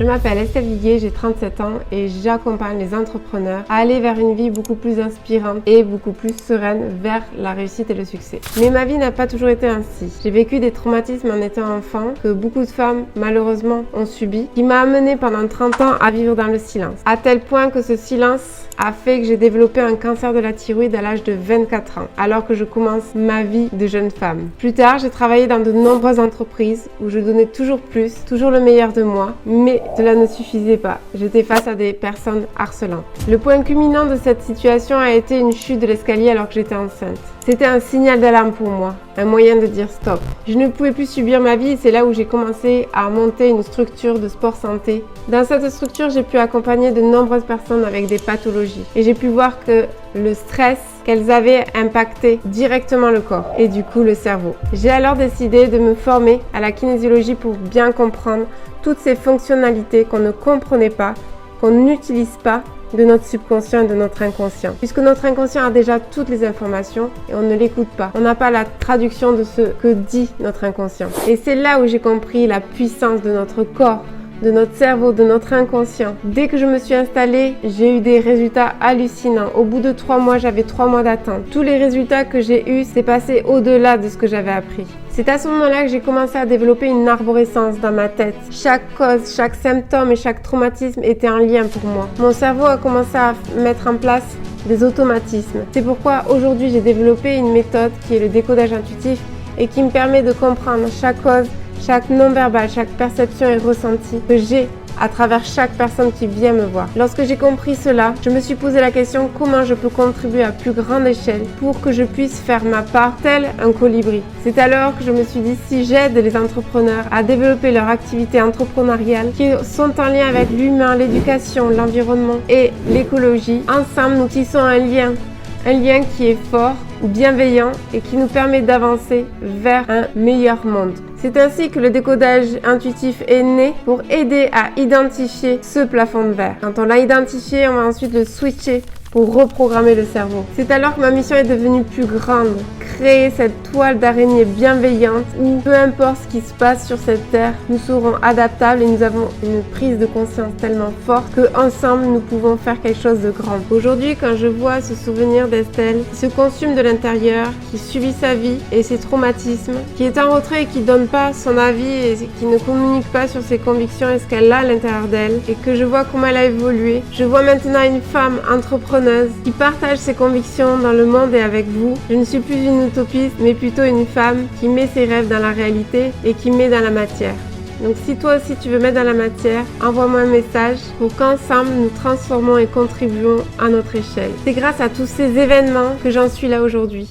Je m'appelle Estelle Viguier, j'ai 37 ans et j'accompagne les entrepreneurs à aller vers une vie beaucoup plus inspirante et beaucoup plus sereine vers la réussite et le succès. Mais ma vie n'a pas toujours été ainsi. J'ai vécu des traumatismes en étant enfant que beaucoup de femmes malheureusement ont subi, qui m'a amenée pendant 30 ans à vivre dans le silence. À tel point que ce silence a fait que j'ai développé un cancer de la thyroïde à l'âge de 24 ans, alors que je commence ma vie de jeune femme. Plus tard, j'ai travaillé dans de nombreuses entreprises où je donnais toujours plus, toujours le meilleur de moi, mais cela ne suffisait pas. J'étais face à des personnes harcelantes. Le point culminant de cette situation a été une chute de l'escalier alors que j'étais enceinte. C'était un signal d'alarme pour moi, un moyen de dire stop. Je ne pouvais plus subir ma vie et c'est là où j'ai commencé à monter une structure de sport santé. Dans cette structure, j'ai pu accompagner de nombreuses personnes avec des pathologies et j'ai pu voir que le stress qu'elles avaient impacté directement le corps et du coup le cerveau. J'ai alors décidé de me former à la kinésiologie pour bien comprendre toutes ces fonctionnalités qu'on ne comprenait pas, qu'on n'utilise pas de notre subconscient et de notre inconscient. Puisque notre inconscient a déjà toutes les informations et on ne l'écoute pas. On n'a pas la traduction de ce que dit notre inconscient. Et c'est là où j'ai compris la puissance de notre corps, de notre cerveau, de notre inconscient. Dès que je me suis installée, j'ai eu des résultats hallucinants. Au bout de 3 mois, j'avais 3 mois d'attente. Tous les résultats que j'ai eus, c'est passé au-delà de ce que j'avais appris. C'est à ce moment-là que j'ai commencé à développer une arborescence dans ma tête. Chaque cause, chaque symptôme et chaque traumatisme était en lien pour moi. Mon cerveau a commencé à mettre en place des automatismes. C'est pourquoi aujourd'hui j'ai développé une méthode qui est le décodage intuitif et qui me permet de comprendre chaque cause, chaque non-verbal, chaque perception et ressenti que j'ai à travers chaque personne qui vient me voir. Lorsque j'ai compris cela, je me suis posé la question comment je peux contribuer à plus grande échelle pour que je puisse faire ma part tel un colibri. C'est alors que je me suis dit si j'aide les entrepreneurs à développer leur activité entrepreneuriale qui sont en lien avec l'humain, l'éducation, l'environnement et l'écologie, ensemble nous tissons un lien qui est fort, bienveillant et qui nous permet d'avancer vers un meilleur monde. C'est ainsi que le décodage intuitif est né pour aider à identifier ce plafond de verre. Quand on l'a identifié, on va ensuite le switcher pour reprogrammer le cerveau. C'est alors que ma mission est devenue plus grande. Créer cette toile d'araignée bienveillante où peu importe ce qui se passe sur cette terre, nous serons adaptables et nous avons une prise de conscience tellement forte qu'ensemble nous pouvons faire quelque chose de grand. Aujourd'hui, quand je vois ce souvenir d'Estelle qui se consume de l'intérieur, qui subit sa vie et ses traumatismes, qui est en retrait et qui donne pas son avis et qui ne communique pas sur ses convictions et ce qu'elle a à l'intérieur d'elle, et que je vois comment elle a évolué, je vois maintenant une femme entrepreneuse qui partage ses convictions dans le monde et avec vous. Je ne suis plus une utopiste, mais plutôt une femme qui met ses rêves dans la réalité et qui met dans la matière. Donc si toi aussi tu veux mettre dans la matière, envoie-moi un message pour qu'ensemble nous transformons et contribuons à notre échelle. C'est grâce à tous ces événements que j'en suis là aujourd'hui.